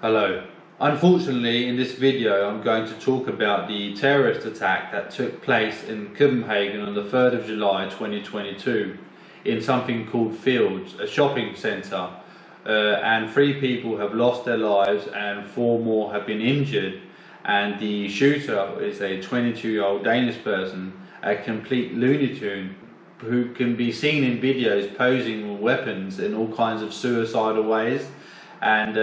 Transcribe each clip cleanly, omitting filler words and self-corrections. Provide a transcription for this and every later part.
Hello. Unfortunately, in this video I'm going to talk about the terrorist attack that took place in Copenhagen on the 3rd of July 2022 in something called Fields, a shopping centre, and 3 people have lost their lives and 4 more have been injured, and the shooter is a 22-year-old Danish person, a complete loony tune who can be seen in videos posing with weapons in all kinds of suicidal ways. And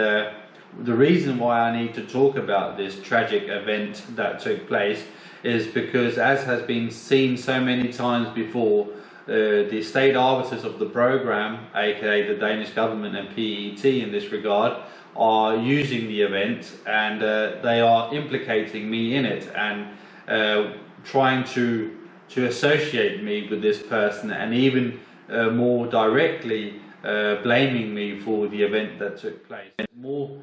the reason why I need to talk about this tragic event that took place is because, as has been seen so many times before, the state arbiters of the program, aka the Danish government and PET in this regard, are using the event, and they are implicating me in it and trying to associate me with this person, and even more directly blaming me for the event that took place. More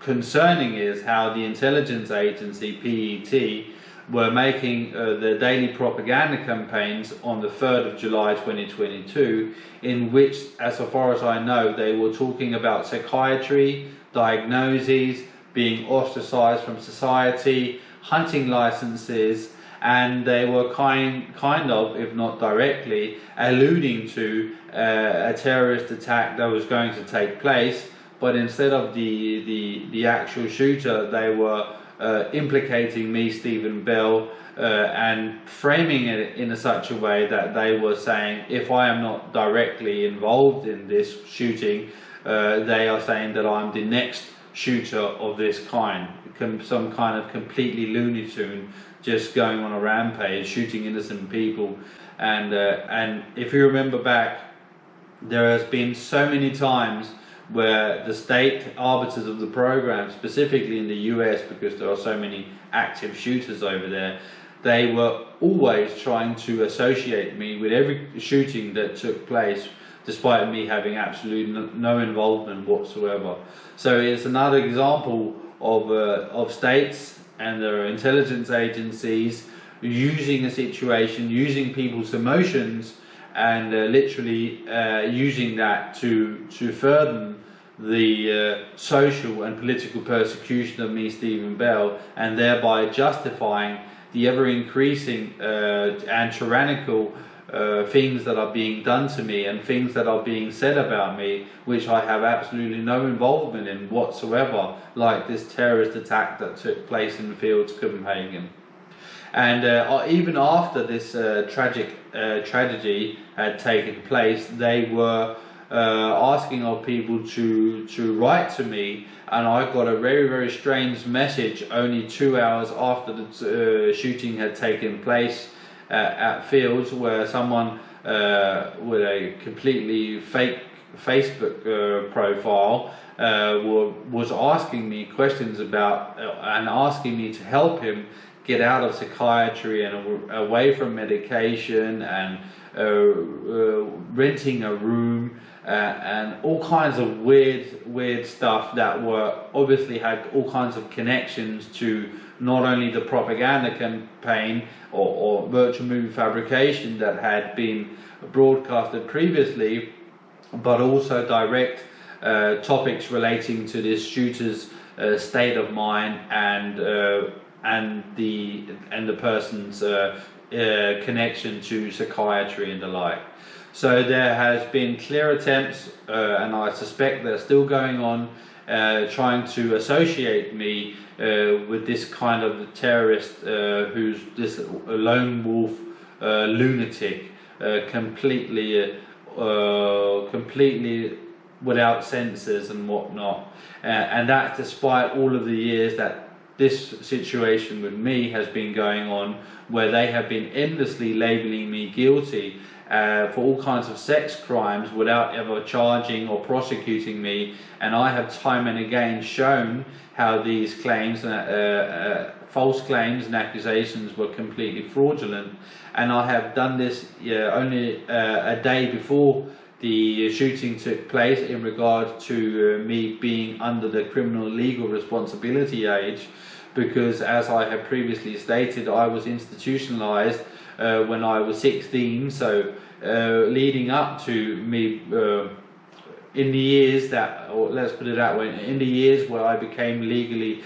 concerning is how the intelligence agency PET were making their daily propaganda campaigns on the 3rd of July 2022, in which, as far as I know, they were talking about psychiatry, diagnoses, being ostracized from society, hunting licenses, and they were kind of, if not directly, alluding to a terrorist attack that was going to take place. But instead of the actual shooter, they were implicating me, Stephen Bell, and framing it in such a way that they were saying, if I am not directly involved in this shooting, they are saying that I'm the next shooter of this kind, some kind of completely loony tune, just going on a rampage, shooting innocent people. And if you remember back, there has been so many times where the state arbiters of the program, specifically in the US, because there are so many active shooters over there, they were always trying to associate me with every shooting that took place, despite me having absolutely no involvement whatsoever. So it's another example of states and their intelligence agencies using a situation, using people's emotions, and literally using that to further the social and political persecution of me, Stephen Bell, and thereby justifying the ever-increasing and tyrannical things that are being done to me and things that are being said about me, which I have absolutely no involvement in whatsoever, like this terrorist attack that took place in Fields, Copenhagen. And even after this tragic tragedy had taken place, they were asking of people to write to me, and I got a very, very strange message only 2 hours after the shooting had taken place at Fields, where someone with a completely fake Facebook profile was asking me questions about and asking me to help him get out of psychiatry and away from medication, and renting a room, and all kinds of weird stuff that were obviously had all kinds of connections to not only the propaganda campaign or virtual movie fabrication that had been broadcasted previously, but also direct topics relating to this shooter's state of mind and the person's connection to psychiatry and the like. So there has been clear attempts, and I suspect they're still going on, trying to associate me with this kind of terrorist who's this lone wolf lunatic, completely without senses and whatnot, and that despite all of the years that this situation with me has been going on, where they have been endlessly labeling me guilty for all kinds of sex crimes without ever charging or prosecuting me. And I have time and again shown how these claims, false claims and accusations, were completely fraudulent. And I have done this only a day before the shooting took place, in regard to me being under the criminal legal responsibility age, because, as I have previously stated, I was institutionalized when I was 16, so leading up to me in the years that, or let's put it that way, in the years where I became legally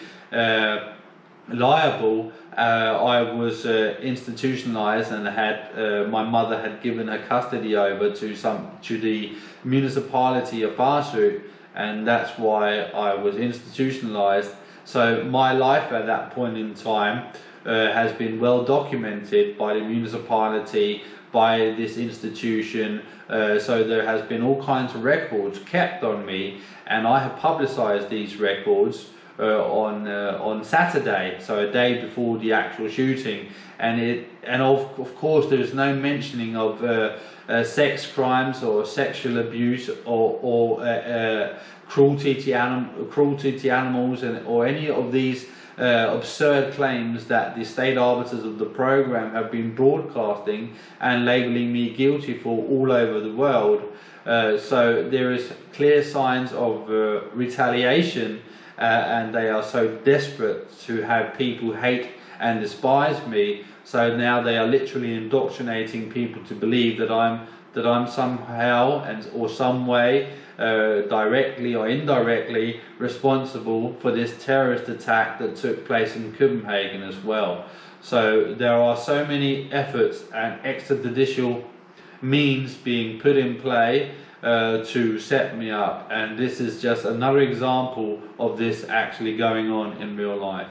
liable, I was institutionalized, and had my mother had given her custody over to the municipality of PSYOPS, and that's why I was institutionalized. So my life at that point in time has been well documented by the municipality, by this institution. So there has been all kinds of records kept on me, and I have publicized these records on Saturday, so a day before the actual shooting, and of course there is no mentioning of sex crimes or sexual abuse or cruelty to animals, or any of these absurd claims that the state arbiters of the program have been broadcasting and labeling me guilty for all over the world. So there is clear signs of retaliation, and they are so desperate to have people hate and despise me. So now they are literally indoctrinating people to believe that I'm somehow or some way, directly or indirectly, responsible for this terrorist attack that took place in Copenhagen as well. So there are so many efforts and extrajudicial means being put in play to set me up, and this is just another example of this actually going on in real life.